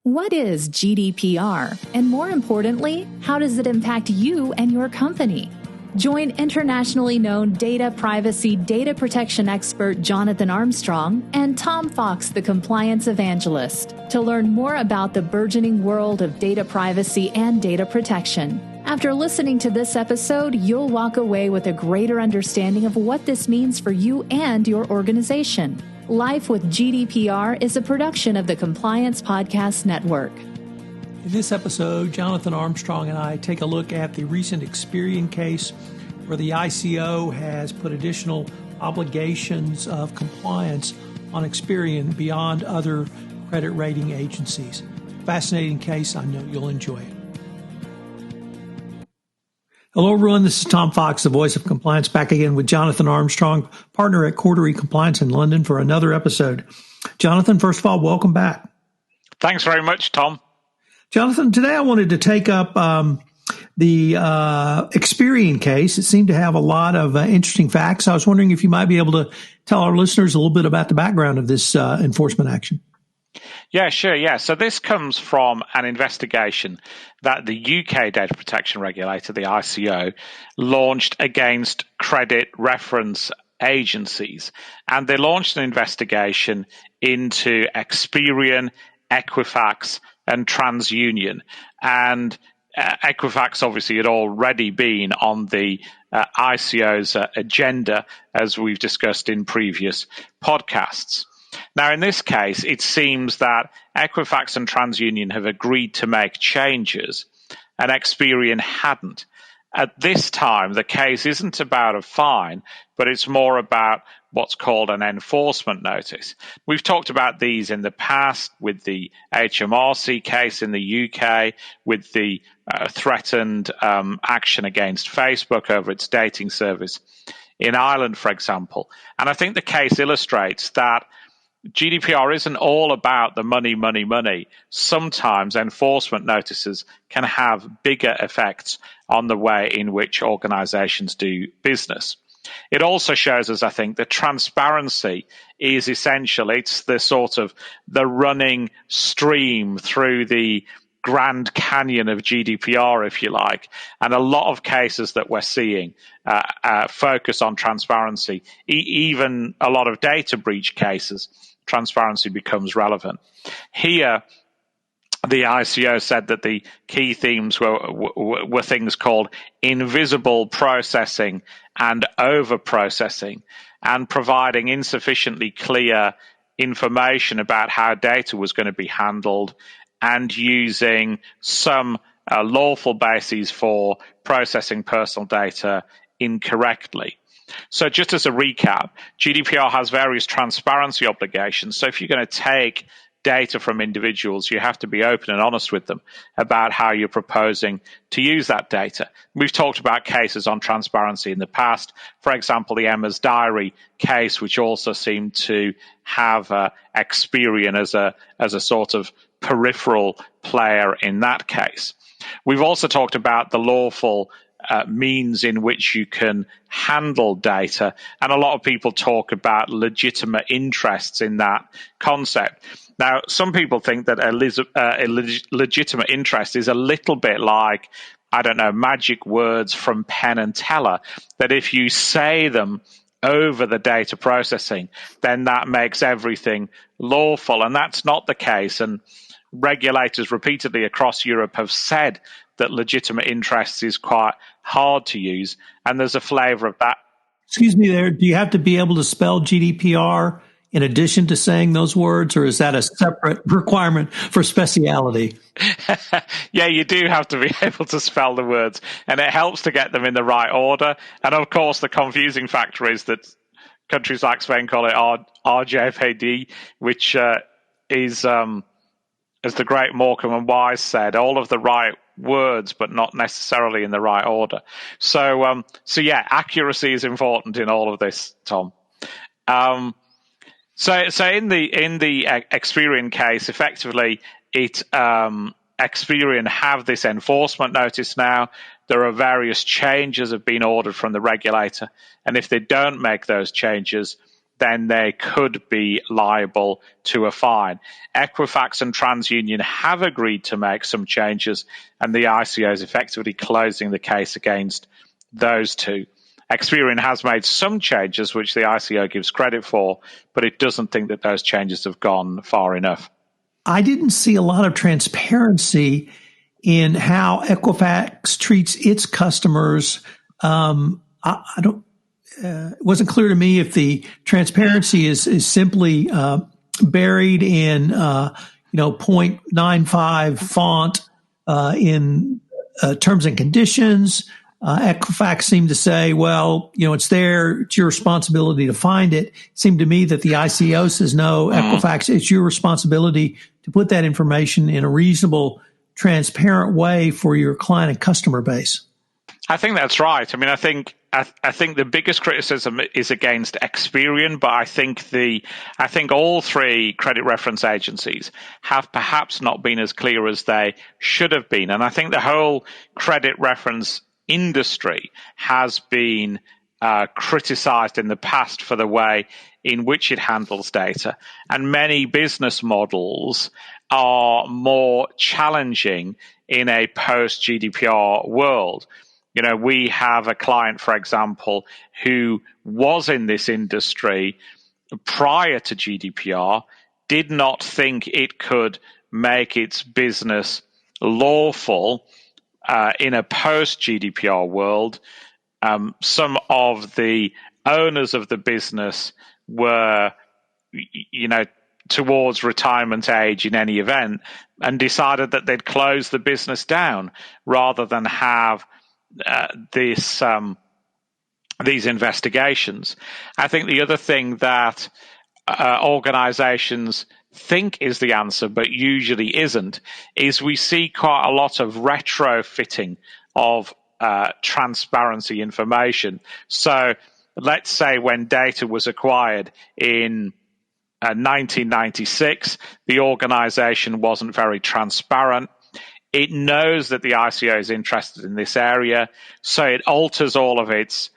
What is GDPR? And more importantly, how does it impact you and your company? Join internationally known data privacy, data protection expert Jonathan Armstrong and Tom Fox, the compliance evangelist, to learn more about the burgeoning world of data privacy and data protection. After listening to this episode, you'll walk away with a greater understanding of what this means for you and your organization. Life with GDPR is a production of the Compliance Podcast Network. In this episode, Jonathan Armstrong and I take a look at the recent Experian case where the ICO has put additional obligations of compliance on Experian beyond other credit rating agencies. Fascinating case. I know you'll enjoy it. Hello, everyone. This is Tom Fox, the voice of compliance, back again with Jonathan Armstrong, partner at Cordery Compliance in London, for another episode. Jonathan, first of all, welcome back. Thanks very much, Tom. Jonathan, today I wanted to take up the Experian case. It seemed to have a lot of interesting facts. I was wondering if you might be able to tell our listeners a little bit about the background of this enforcement action. Yeah, sure. Yeah. So this comes from an investigation that the UK data protection regulator, the ICO, launched against credit reference agencies. And they launched an investigation into Experian, Equifax, and TransUnion. And Equifax obviously had already been on the ICO's agenda, as we've discussed in previous podcasts. Now, in this case, it seems that Equifax and TransUnion have agreed to make changes, and Experian hadn't. At this time, the case isn't about a fine, but it's more about what's called an enforcement notice. We've talked about these in the past with the HMRC case in the UK, with the threatened action against Facebook over its dating service in Ireland, for example. And I think the case illustrates that GDPR isn't all about the money, money, money. Sometimes enforcement notices can have bigger effects on the way in which organizations do business. It also shows us, I think, that transparency is essential. It's the sort of the running stream through the Grand Canyon of GDPR, if you like. And a lot of cases that we're seeing focus on transparency. Even a lot of data breach cases, transparency becomes relevant. Here, the ICO said that the key themes were things called invisible processing and over-processing, and providing insufficiently clear information about how data was going to be handled, and using some lawful bases for processing personal data incorrectly. So just as a recap, GDPR has various transparency obligations. So if you're going to take data from individuals, you have to be open and honest with them about how you're proposing to use that data. We've talked about cases on transparency in the past. For example, the Emma's Diary case, which also seemed to have Experian as a sort of peripheral player in that case. We've also talked about the lawful means in which you can handle data, and a lot of people talk about legitimate interests in that concept. Now, some people think that a legitimate interest is a little bit like, I don't know, magic words from Penn and Teller, that if you say them over the data processing, then that makes everything lawful. And that's not the case. And regulators repeatedly across Europe have said that legitimate interests is quite hard to use. And there's a flavor of that. Excuse me there. Do you have to be able to spell GDPR in addition to saying those words, or is that a separate requirement for speciality? Yeah, you do have to be able to spell the words, and it helps to get them in the right order. And of course, the confusing factor is that countries like Spain call it RJPD, which is, as the great Morecambe and Wise said, all of the right words, but not necessarily in the right order. So yeah, accuracy is important in all of this, Tom. So in the Experian case, effectively, Experian have this enforcement notice now. There are various changes have been ordered from the regulator, and if they don't make those changes, then they could be liable to a fine. Equifax and TransUnion have agreed to make some changes, and the ICO is effectively closing the case against those two. Experian has made some changes, which the ICO gives credit for, but it doesn't think that those changes have gone far enough. I didn't see a lot of transparency in how Equifax treats its customers. It wasn't clear to me if the transparency is simply buried in 0.95 font in terms and conditions. Equifax seemed to say, well, it's there. It's your responsibility to find it. It seemed to me that the ICO says, no, Equifax, it's your responsibility to put that information in a reasonable, transparent way for your client and customer base. I think that's right. I mean, I think the biggest criticism is against Experian, but I think all three credit reference agencies have perhaps not been as clear as they should have been. And I think the whole credit reference industry has been criticized in the past for the way in which it handles data. And many business models are more challenging in a post-GDPR world. We have a client, for example, who was in this industry prior to GDPR, did not think it could make its business lawful in a post-GDPR world. Some of the owners of the business were, towards retirement age in any event, and decided that they'd close the business down rather than have these investigations. I think the other thing that organizations think is the answer, but usually isn't, is we see quite a lot of retrofitting of transparency information. So let's say when data was acquired in 1996, the organization wasn't very transparent. It knows that the ICO is interested in this area, so it alters all of its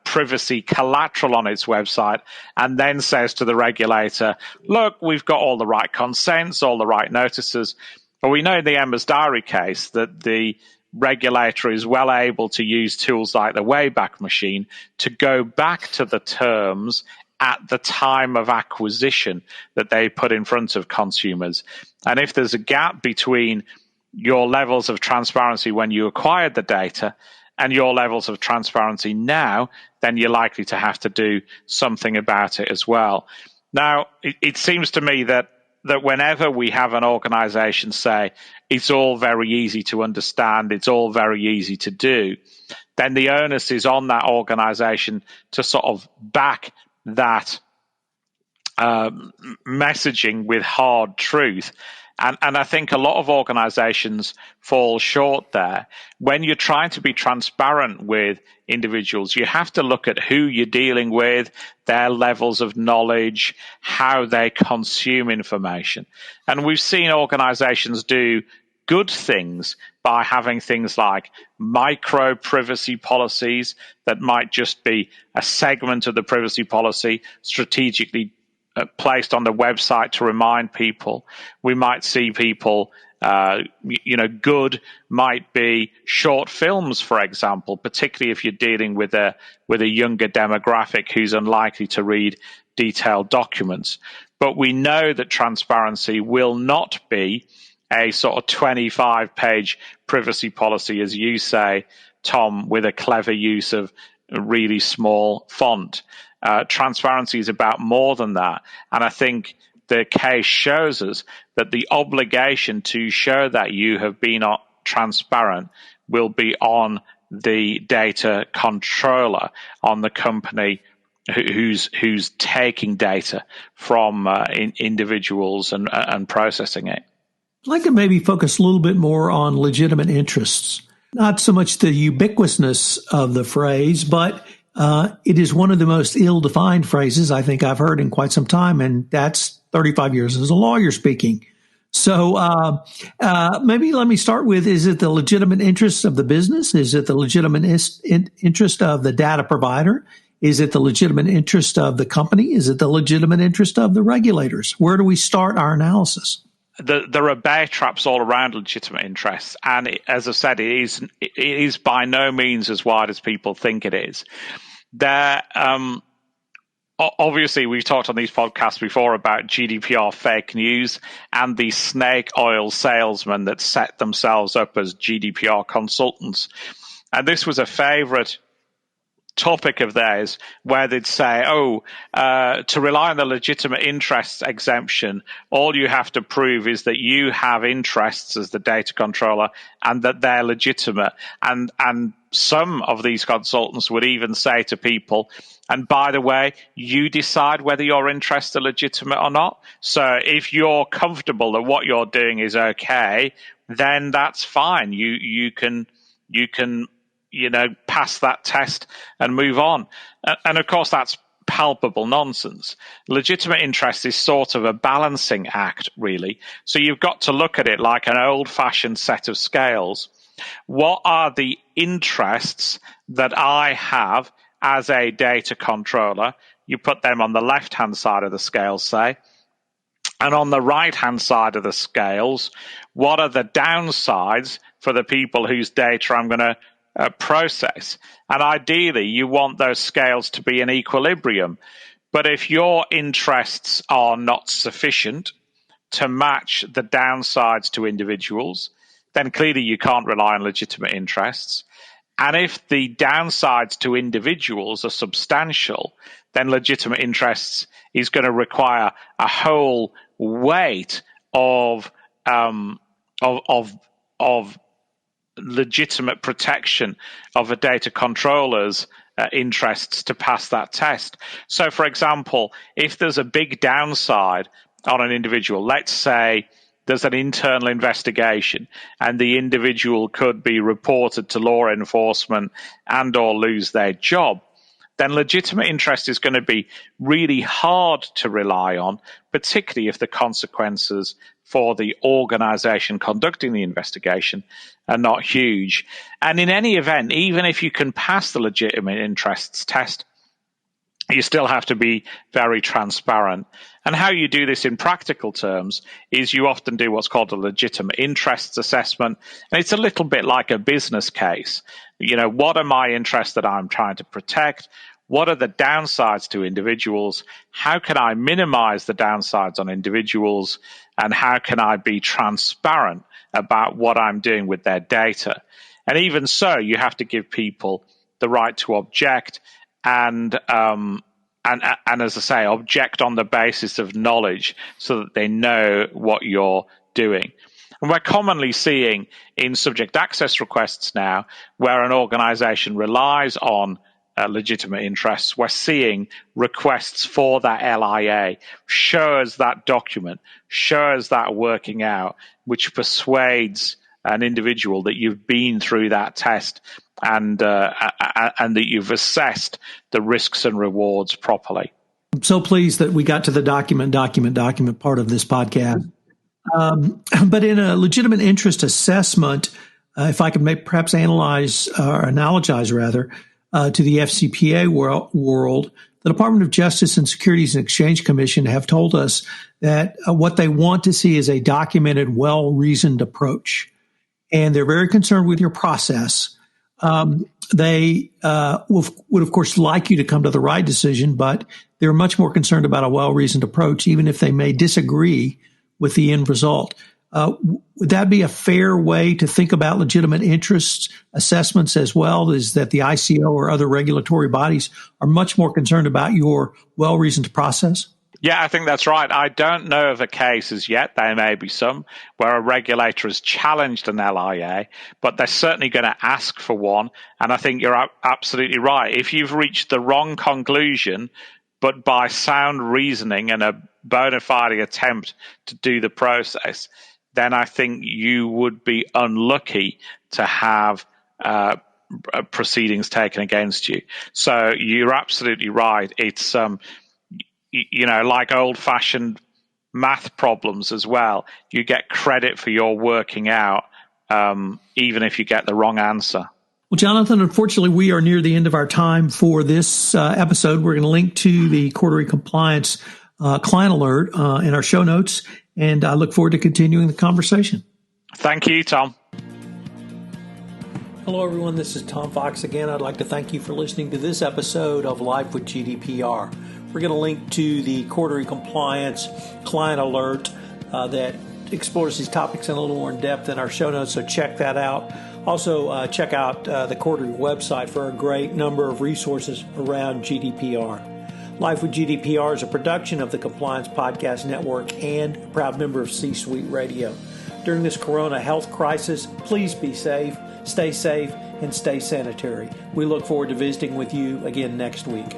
privacy collateral on its website and then says to the regulator, look, we've got all the right consents, all the right notices. But we know in the Emma's Diary case that the regulator is well able to use tools like the Wayback Machine to go back to the terms at the time of acquisition that they put in front of consumers. And if there's a gap between your levels of transparency when you acquired the data and your levels of transparency now, then you're likely to have to do something about it as well. Now, it seems to me that whenever we have an organization say it's all very easy to understand, it's all very easy to do, then the onus is on that organization to sort of back that messaging with hard truth. And I think a lot of organizations fall short there. When you're trying to be transparent with individuals, you have to look at who you're dealing with, their levels of knowledge, how they consume information. And we've seen organizations do good things by having things like micro privacy policies that might just be a segment of the privacy policy strategically placed on the website to remind people. We might see people, good might be short films, for example, particularly if you're dealing with a younger demographic who's unlikely to read detailed documents. But we know that transparency will not be a sort of 25-page privacy policy, as you say, Tom, with a clever use of a really small font. Transparency is about more than that. And I think the case shows us that the obligation to show that you have been transparent will be on the data controller, on the company who's taking data from individuals and processing it. I'd like to maybe focus a little bit more on legitimate interests. Not so much the ubiquitousness of the phrase, but it is one of the most ill-defined phrases I think I've heard in quite some time, and that's 35 years as a lawyer speaking. So maybe let me start with, is it the legitimate interests of the business? Is it the legitimate interest of the data provider? Is it the legitimate interest of the company? Is it the legitimate interest of the regulators? Where do we start our analysis? There are bear traps all around legitimate interests, and as I said, it is by no means as wide as people think it is. Obviously, we've talked on these podcasts before about GDPR fake news and the snake oil salesmen that set themselves up as GDPR consultants. And this was a favorite topic of theirs where they'd say, to rely on the legitimate interests exemption, all you have to prove is that you have interests as the data controller and that they're legitimate. And some of these consultants would even say to people, and by the way, you decide whether your interests are legitimate or not. So if you're comfortable that what you're doing is okay, then that's fine. You can pass that test and move on. And of course, that's palpable nonsense. Legitimate interest is sort of a balancing act, really. So you've got to look at it like an old-fashioned set of scales. What are the interests that I have as a data controller? You put them on the left-hand side of the scale, say. And on the right-hand side of the scales, what are the downsides for the people whose data I'm going to process? And ideally, you want those scales to be in equilibrium. But if your interests are not sufficient to match the downsides to individuals, then clearly you can't rely on legitimate interests. And if the downsides to individuals are substantial, then legitimate interests is going to require a whole weight of legitimate protection of a data controller's interests to pass that test. So, for example, if there's a big downside on an individual, let's say there's an internal investigation and the individual could be reported to law enforcement and or lose their job, then legitimate interest is going to be really hard to rely on, particularly if the consequences for the organization conducting the investigation are not huge. And in any event, even if you can pass the legitimate interests test, you still have to be very transparent. And how you do this in practical terms is you often do what's called a legitimate interests assessment. And it's a little bit like a business case. What are my interests that I'm trying to protect? What are the downsides to individuals? How can I minimize the downsides on individuals? And how can I be transparent about what I'm doing with their data? And even so, you have to give people the right to object and as I say, object on the basis of knowledge so that they know what you're doing. And we're commonly seeing in subject access requests now where an organization relies on legitimate interests, we're seeing requests for that LIA, show us that document, show us that working out, which persuades an individual that you've been through that test and that you've assessed the risks and rewards properly. I'm so pleased that we got to the document part of this podcast. But in a legitimate interest assessment, if I could perhaps analogize to the FCPA world, the Department of Justice and Securities and Exchange Commission have told us that what they want to see is a documented, well-reasoned approach. And they're very concerned with your process. They would, of course, like you to come to the right decision, but they're much more concerned about a well-reasoned approach, even if they may disagree with the end result. Would that be a fair way to think about legitimate interests assessments as well, is that the ICO or other regulatory bodies are much more concerned about your well-reasoned process? Yeah, I think that's right. I don't know of a case as yet, there may be some, where a regulator has challenged an LIA, but they're certainly going to ask for one. And I think you're absolutely right. If you've reached the wrong conclusion, but by sound reasoning and a bona fide attempt to do the process, then I think you would be unlucky to have proceedings taken against you. So you're absolutely right. It's like old-fashioned math problems as well. You get credit for your working out, even if you get the wrong answer. Well, Jonathan, unfortunately, we are near the end of our time for this episode. We're going to link to the Quarterly Compliance client alert in our show notes, and I look forward to continuing the conversation. Thank you, Tom. Hello, everyone. This is Tom Fox again. I'd like to thank you for listening to this episode of Life with GDPR. We're going to link to the Quarterly Compliance client alert that explores these topics in a little more in depth in our show notes, so check that out. Also, check out the Quarterly website for a great number of resources around GDPR. Life with GDPR is a production of the Compliance Podcast Network and a proud member of C-Suite Radio. During this corona health crisis, please be safe, and stay sanitary. We look forward to visiting with you again next week.